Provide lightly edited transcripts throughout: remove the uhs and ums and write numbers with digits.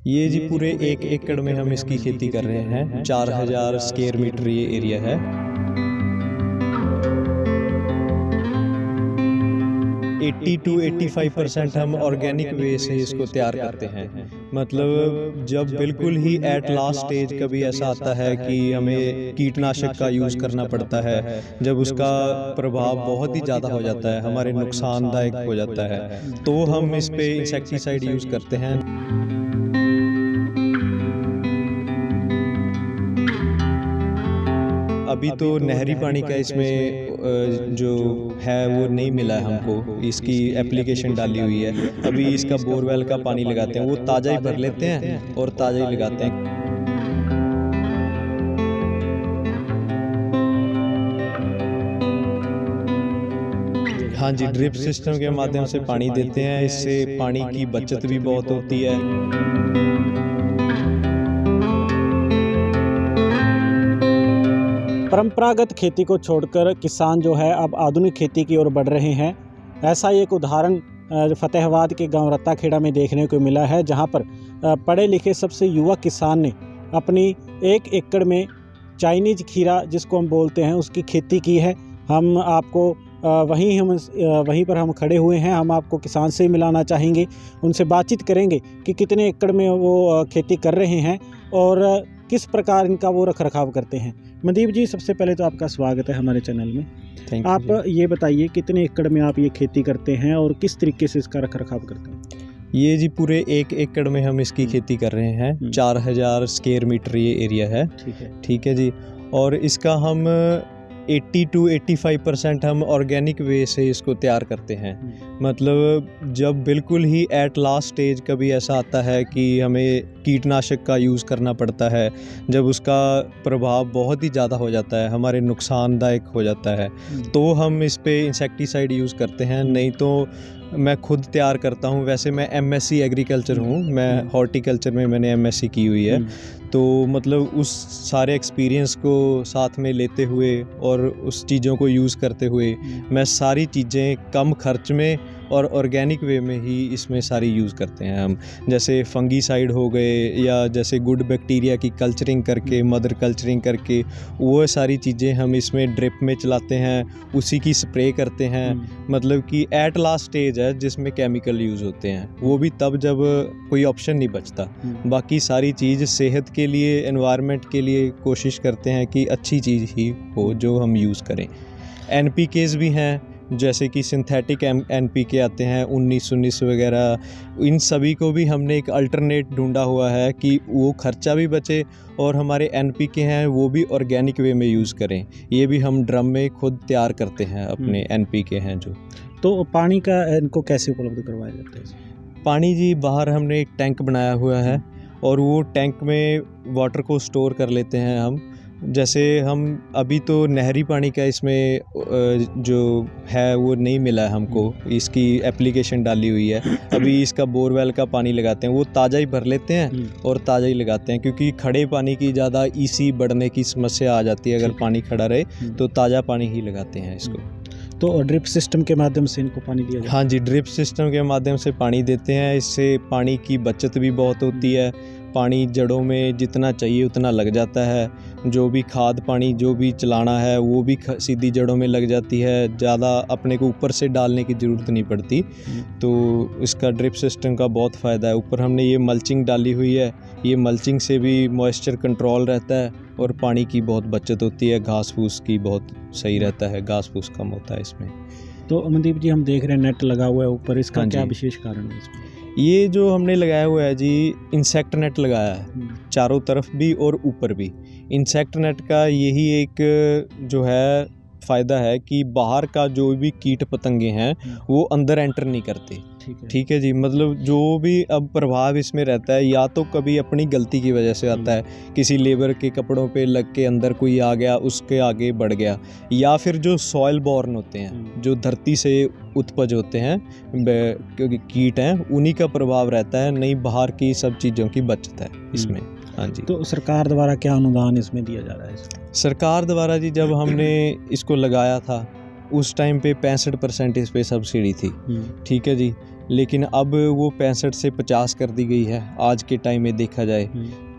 ये जी पूरे 1 एकड़ में हम इसकी खेती कर रहे हैं। 4000 स्क्वायर मीटर ये एरिया है। 80 to 85% हम ऑर्गेनिक वे से इसको तैयार करते हैं। मतलब जब बिल्कुल ही एट लास्ट स्टेज कभी ऐसा आता है कि हमें कीटनाशक का यूज़ करना पड़ता है, जब उसका प्रभाव बहुत ही ज़्यादा हो जाता है, हमारे नुकसानदायक हो जाता है, तो हम इस पे इंसेक्टिसाइड यूज़ करते हैं। अभी तो नहरी पानी का इसमें जो है वो नहीं मिला है हमको, इसकी एप्लीकेशन डाली हुई है। अभी इसका बोरवेल का पानी लगाते हैं, वो ताज़ा ही भर लेते हैं और ताज़ा ही लगाते हैं। हाँ जी, ड्रिप सिस्टम के माध्यम से पानी देते हैं, इससे पानी की बचत भी बहुत होती है। परंपरागत खेती को छोड़कर किसान जो है अब आधुनिक खेती की ओर बढ़ रहे हैं। ऐसा ही एक उदाहरण फतेहाबाद के गांव रत्ताखेड़ा में देखने को मिला है, जहां पर पढ़े लिखे सबसे युवा किसान ने अपनी 1 एकड़ में चाइनीज खीरा जिसको हम बोलते हैं उसकी खेती की है। हम आपको वहीं पर हम खड़े हुए हैं। हम आपको किसान से मिलाना चाहेंगे, उनसे बातचीत करेंगे कि कितने एकड़ में वो खेती कर रहे हैं और किस प्रकार इनका वो रख रखाव करते हैं। मनदीप जी, सबसे पहले तो आपका स्वागत है हमारे चैनल में। आप ये बताइए कितने एकड़ में आप ये खेती करते हैं और किस तरीके से इसका रख रखाव करते हैं? ये जी पूरे 1 एकड़ में हम इसकी खेती कर रहे हैं। 4000 स्क्वायर मीटर ये एरिया है। ठीक है जी। और इसका हम 80 to 85% हम ऑर्गेनिक वे से इसको तैयार करते हैं। मतलब जब बिल्कुल ही एट लास्ट स्टेज कभी ऐसा आता है कि हमें कीटनाशक का यूज़ करना पड़ता है, जब उसका प्रभाव बहुत ही ज़्यादा हो जाता है, हमारे नुकसानदायक हो जाता है, तो हम इस पे इंसेक्टिसाइड यूज़ करते हैं। नहीं तो मैं खुद तैयार करता हूँ। वैसे मैं MSc एग्रीकल्चर हूँ, मैं हॉर्टिकल्चर में मैंने MSc की हुई है। तो मतलब उस सारे एक्सपीरियंस को साथ में लेते हुए और उस चीज़ों को यूज़ करते हुए मैं सारी चीज़ें कम खर्च में और ऑर्गेनिक वे में ही इसमें सारी यूज़ करते हैं हम। जैसे फंगीसाइड हो गए, या जैसे गुड बैक्टीरिया की कल्चरिंग करके, मदर कल्चरिंग करके, वो सारी चीज़ें हम इसमें ड्रिप में चलाते हैं, उसी की स्प्रे करते हैं। मतलब कि एट लास्ट स्टेज है जिसमें केमिकल यूज़ होते हैं, वो भी तब जब कोई ऑप्शन नहीं बचता। बाकी सारी चीज़ सेहत के लिए, एनवायरनमेंट के लिए कोशिश करते हैं कि अच्छी चीज़ ही हो जो हम यूज़ करें। NPKs भी हैं, जैसे कि सिंथेटिक NPK आते हैं 19 वगैरह, इन सभी को भी हमने एक अल्टरनेट ढूंढा हुआ है कि वो खर्चा भी बचे और हमारे NPK हैं वो भी ऑर्गेनिक वे में यूज़ करें। ये भी हम ड्रम में खुद तैयार करते हैं अपने NPK हैं जो। तो पानी का इनको कैसे उपलब्ध करवाया जाता है? पानी जी बाहर हमने एक टैंक बनाया हुआ है और वो टैंक में वाटर को स्टोर कर लेते हैं हम। जैसे हम अभी तो नहरी पानी का इसमें जो है वो नहीं मिला है हमको, इसकी एप्लीकेशन डाली हुई है। अभी इसका बोरवेल का पानी लगाते हैं, वो ताज़ा ही भर लेते हैं और ताज़ा ही लगाते हैं, क्योंकि खड़े पानी की ज़्यादा EC बढ़ने की समस्या आ जाती है। अगर पानी खड़ा रहे तो ताज़ा पानी ही लगाते हैं इसको। तो ड्रिप सिस्टम के माध्यम से इनको पानी दिया जाता है? हाँ जी, ड्रिप सिस्टम के माध्यम से पानी देते हैं, इससे पानी की बचत भी बहुत होती है। पानी जड़ों में जितना चाहिए उतना लग जाता है। जो भी खाद पानी जो भी चलाना है वो भी सीधी जड़ों में लग जाती है, ज़्यादा अपने को ऊपर से डालने की ज़रूरत नहीं पड़ती। तो इसका ड्रिप सिस्टम का बहुत फ़ायदा है। ऊपर हमने ये मल्चिंग डाली हुई है, ये मल्चिंग से भी मॉइस्चर कंट्रोल रहता है और पानी की बहुत बचत होती है। घास फूस की बहुत सही रहता है, घास फूस कम होता है इसमें। तो मनदीप जी, हम देख रहे हैं नेट लगा हुआ है ऊपर, इसका क्या विशेष कारण है इसमें? ये जो हमने लगाया हुआ है जी, इंसेक्ट नेट लगाया है, चारों तरफ भी और ऊपर भी। इंसेक्ट नेट का यही एक जो है फ़ायदा है कि बाहर का जो भी कीट पतंगे हैं वो अंदर एंटर नहीं करते। ठीक है जी। मतलब जो भी अब प्रभाव इसमें रहता है, या तो कभी अपनी गलती की वजह से आता है, किसी लेबर के कपड़ों पे लग के अंदर कोई आ गया, उसके आगे बढ़ गया, या फिर जो सॉइल बॉर्न होते हैं, जो धरती से उत्पज होते हैं क्योंकि कीट हैं, उन्हीं का प्रभाव रहता है। नहीं, बाहर की सब चीज़ों की बचत है इसमें। हाँ जी। तो सरकार द्वारा क्या अनुदान इसमें दिया जा रहा है? सरकार द्वारा जी, जब हमने इसको लगाया था उस टाइम पे 65% इस पे सब्सिडी थी। ठीक है जी। लेकिन अब वो 65 से 50 कर दी गई है आज के टाइम में देखा जाए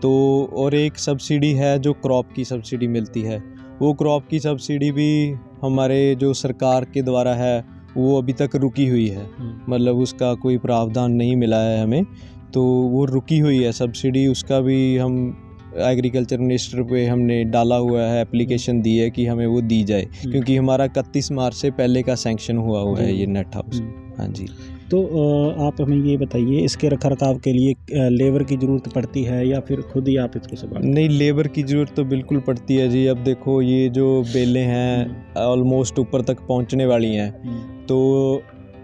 तो। और एक सब्सिडी है जो क्रॉप की सब्सिडी मिलती है, वो क्रॉप की सब्सिडी भी हमारे जो सरकार के द्वारा है वो अभी तक रुकी हुई है, मतलब उसका कोई प्रावधान नहीं मिला है हमें, तो वो रुकी हुई है सब्सिडी। उसका भी हम एग्रीकल्चर मिनिस्टर पे हमने डाला हुआ है, एप्लीकेशन दी है कि हमें वो दी जाए, क्योंकि हमारा 31 मार्च से पहले का सैंक्शन हुआ है ये नेट हाउस। हाँ जी। तो आप हमें ये बताइए, इसके रखरखाव के लिए लेबर की ज़रूरत पड़ती है या फिर खुद ही आप इसको संभालते हैं? नहीं, लेबर की ज़रूरत तो बिल्कुल पड़ती है जी। अब देखो ये जो बेलें हैं ऑलमोस्ट ऊपर तक पहुंचने वाली हैं, तो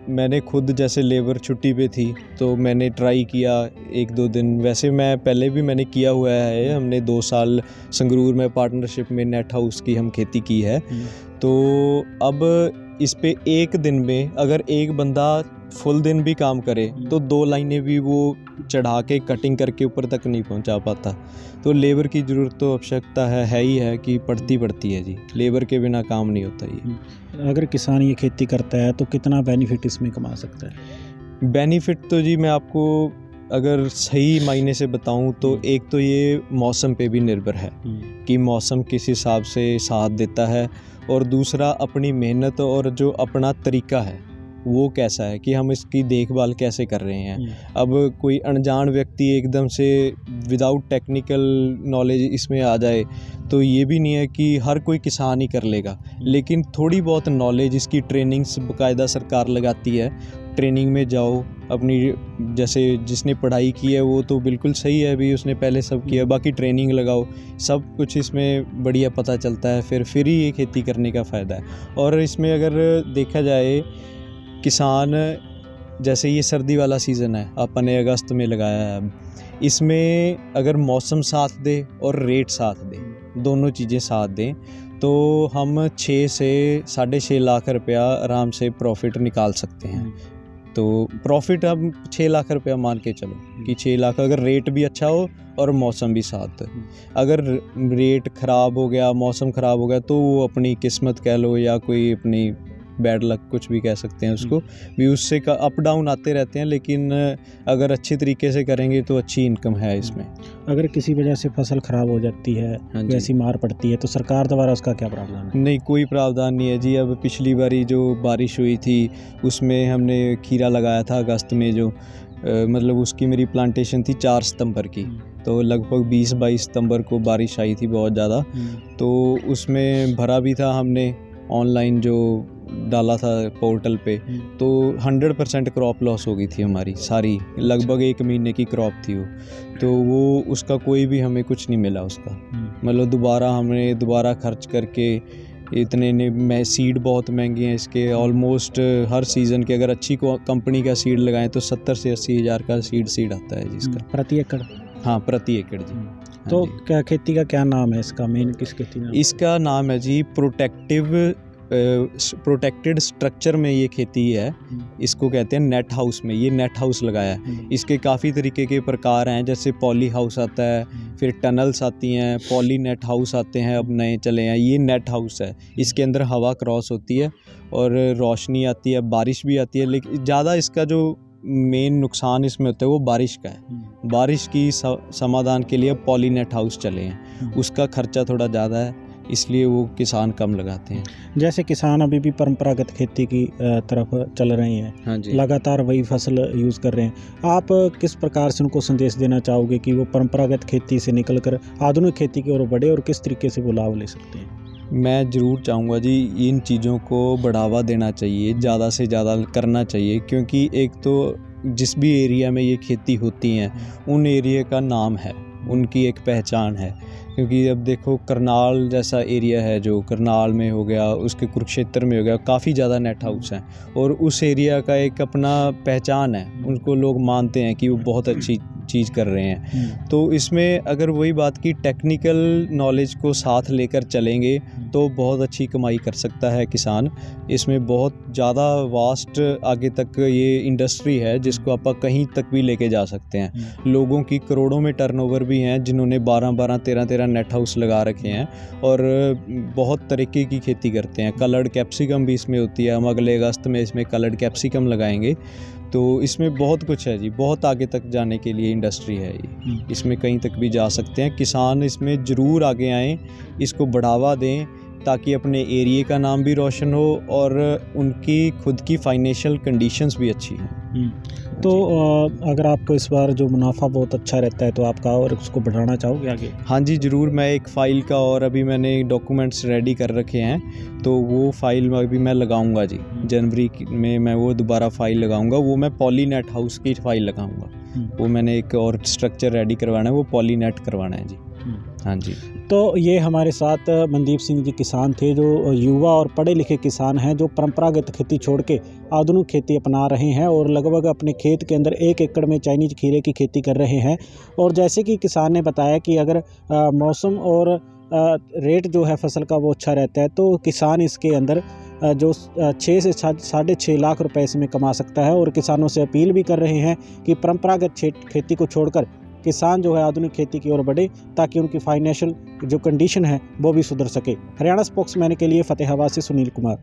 मैंने खुद जैसे लेबर छुट्टी पे थी तो मैंने ट्राई किया 1-2 दिन। वैसे मैं पहले भी मैंने किया हुआ है, हमने 2 साल संगरूर में पार्टनरशिप में नेट हाउस की हम खेती की है। तो अब इस पे एक दिन में अगर एक बंदा फुल दिन भी काम करे तो 2 लाइनें भी वो चढ़ा के कटिंग करके ऊपर तक नहीं पहुंचा पाता। तो लेबर की ज़रूरत तो आवश्यकता है ही है कि पड़ती है जी, लेबर के बिना काम नहीं होता ये। अगर किसान ये खेती करता है तो कितना बेनिफिट इसमें कमा सकता है? बेनिफिट तो जी मैं आपको अगर सही मायने से बताऊं तो एक तो ये मौसम पे भी निर्भर है कि मौसम किस हिसाब से साथ देता है, और दूसरा अपनी मेहनत और जो अपना तरीका है वो कैसा है कि हम इसकी देखभाल कैसे कर रहे हैं। अब कोई अनजान व्यक्ति एकदम से विदाउट टेक्निकल नॉलेज इसमें आ जाए तो ये भी नहीं है कि हर कोई किसान ही कर लेगा, लेकिन थोड़ी बहुत नॉलेज, इसकी ट्रेनिंग्स बाकायदा सरकार लगाती है। ट्रेनिंग में जाओ, अपनी जैसे जिसने पढ़ाई की है वो तो बिल्कुल सही है, अभी उसने पहले सब किया, बाकी ट्रेनिंग लगाओ, सब कुछ इसमें बढ़िया पता चलता है, फिर ही ये खेती करने का फ़ायदा है। और इसमें अगर देखा जाए किसान, जैसे ये सर्दी वाला सीज़न है अपन ने अगस्त में लगाया है, अब इसमें अगर मौसम साथ दे और रेट साथ दे, दोनों चीज़ें साथ दें, तो हम 6 से 6.5 लाख रुपया आराम से प्रॉफिट निकाल सकते हैं। तो प्रॉफिट हम 6 लाख रुपया मान के चलो कि 6 लाख, अगर रेट भी अच्छा हो और मौसम भी साथ। अगर रेट ख़राब हो गया, मौसम ख़राब हो गया, तो वो अपनी किस्मत कह लो या कोई अपनी बैड लक कुछ भी कह सकते हैं उसको भी, उससे अप डाउन आते रहते हैं, लेकिन अगर अच्छे तरीके से करेंगे तो अच्छी इनकम है इसमें। अगर किसी वजह से फसल ख़राब हो जाती है, वैसी मार पड़ती है, तो सरकार द्वारा उसका क्या प्रावधान है? नहीं, कोई प्रावधान नहीं है जी। अब पिछली बारी जो बारिश हुई थी उसमें हमने खीरा लगाया था अगस्त में, जो मतलब उसकी मेरी प्लांटेशन थी 4 सितंबर की, तो लगभग 20-22 सितंबर को बारिश आई थी बहुत ज़्यादा, तो उसमें भरा भी था हमने, ऑनलाइन जो डाला था पोर्टल पे, तो 100% क्रॉप लॉस हो गई थी हमारी सारी, लगभग 1 महीने की क्रॉप थी वो, तो वो उसका कोई भी हमें कुछ नहीं मिला उसका। मतलब हमने दोबारा खर्च करके इतने ने सीड बहुत महंगे हैं इसके, ऑलमोस्ट हर सीज़न के अगर अच्छी कंपनी का सीड लगाएं तो 70 से 80 हज़ार का सीड आता है जिसका प्रति एकड़। हाँ, प्रति एकड़ जी। तो क्या खेती का क्या नाम है इसका, मेन किस खेती नाम? इसका नाम है जी प्रोटेक्टेड स्ट्रक्चर में ये खेती है, इसको कहते हैं नेट हाउस में। ये नेट हाउस लगाया है, इसके काफ़ी तरीके के प्रकार हैं, जैसे पॉली हाउस आता है, फिर टनल्स आती हैं, पॉली नेट हाउस आते हैं, अब नए चले हैं। ये नेट हाउस है, इसके अंदर हवा क्रॉस होती है और रोशनी आती है, बारिश भी आती है, लेकिन ज़्यादा इसका जो मेन नुकसान इसमें होता है वो बारिश का है। बारिश की समाधान के लिए पॉली नेट हाउस चले हैं, उसका खर्चा थोड़ा ज़्यादा है, इसलिए वो किसान कम लगाते हैं। जैसे किसान अभी भी परंपरागत खेती की तरफ चल रहे हैं, हाँ जी, लगातार वही फसल यूज़ कर रहे हैं, आप किस प्रकार से उनको संदेश देना चाहोगे कि वो परंपरागत खेती से निकलकर आधुनिक खेती की ओर बढ़े और किस तरीके से वो लाभ ले सकते हैं? मैं ज़रूर चाहूँगा जी, इन चीज़ों को बढ़ावा देना चाहिए, ज़्यादा से ज़्यादा करना चाहिए, क्योंकि एक तो जिस भी एरिया में ये खेती होती हैं उन एरिया का नाम है, उनकी एक पहचान है। क्योंकि अब देखो करनाल जैसा एरिया है, जो करनाल में हो गया, उसके कुरुक्षेत्र में हो गया, काफ़ी ज़्यादा नेट हाउस हैं और उस एरिया का एक अपना पहचान है, उनको लोग मानते हैं कि वो बहुत अच्छी चीज़ कर रहे हैं। तो इसमें अगर वही बात की टेक्निकल नॉलेज को साथ लेकर चलेंगे तो बहुत अच्छी कमाई कर सकता है किसान। इसमें बहुत ज़्यादा वास्ट आगे तक ये इंडस्ट्री है जिसको आप कहीं तक भी लेके जा सकते हैं। लोगों की करोड़ों में टर्नओवर भी हैं जिन्होंने 12-12, 13-13 नेट हाउस लगा रखे हैं और बहुत तरीके की खेती करते हैं। कलर्ड कैप्सिकम भी इसमें होती है, हम अगले अगस्त में इसमें कलर्ड कैप्सिकम लगाएंगे। तो इसमें बहुत कुछ है जी, बहुत आगे तक जाने के लिए इंडस्ट्री है ये, इसमें कहीं तक भी जा सकते हैं। किसान इसमें ज़रूर आगे आएँ, इसको बढ़ावा दें ताकि अपने एरिया का नाम भी रोशन हो और उनकी खुद की फाइनेंशियल कंडीशंस भी अच्छी हैं। तो अगर आपको इस बार जो मुनाफा बहुत अच्छा रहता है तो आपका और उसको बढ़ाना चाहोगे आगे? हाँ जी, ज़रूर। मैं एक फ़ाइल का और अभी मैंने डॉक्यूमेंट्स रेडी कर रखे हैं, तो वो फ़ाइल अभी मैं लगाऊंगा जी। जनवरी में मैं वो दोबारा फ़ाइल लगाऊंगा, वो मैं पॉलीनेट हाउस की फ़ाइल लगाऊंगा। वो मैंने एक और स्ट्रक्चर रेडी करवाना है, वो पॉलीनेट करवाना है जी। हाँ जी। तो ये हमारे साथ मनदीप सिंह जी किसान थे, जो युवा और पढ़े लिखे किसान हैं, जो परंपरागत खेती छोड़ के आधुनिक खेती अपना रहे हैं और लगभग अपने खेत के अंदर 1 एकड़ में चाइनीज खीरे की खेती कर रहे हैं। और जैसे कि किसान ने बताया कि अगर मौसम और रेट जो है फसल का वो अच्छा रहता है तो किसान इसके अंदर जो 6 से 6.5 लाख रुपए इसमें कमा सकता है। और किसानों से अपील भी कर रहे हैं कि परंपरागत खेती को छोड़कर किसान जो है आधुनिक खेती की ओर बढ़े ताकि उनकी फाइनेंशियल जो कंडीशन है वो भी सुधर सके। हरियाणा स्पोक्समैन के लिए फतेहाबाद से सुनील कुमार।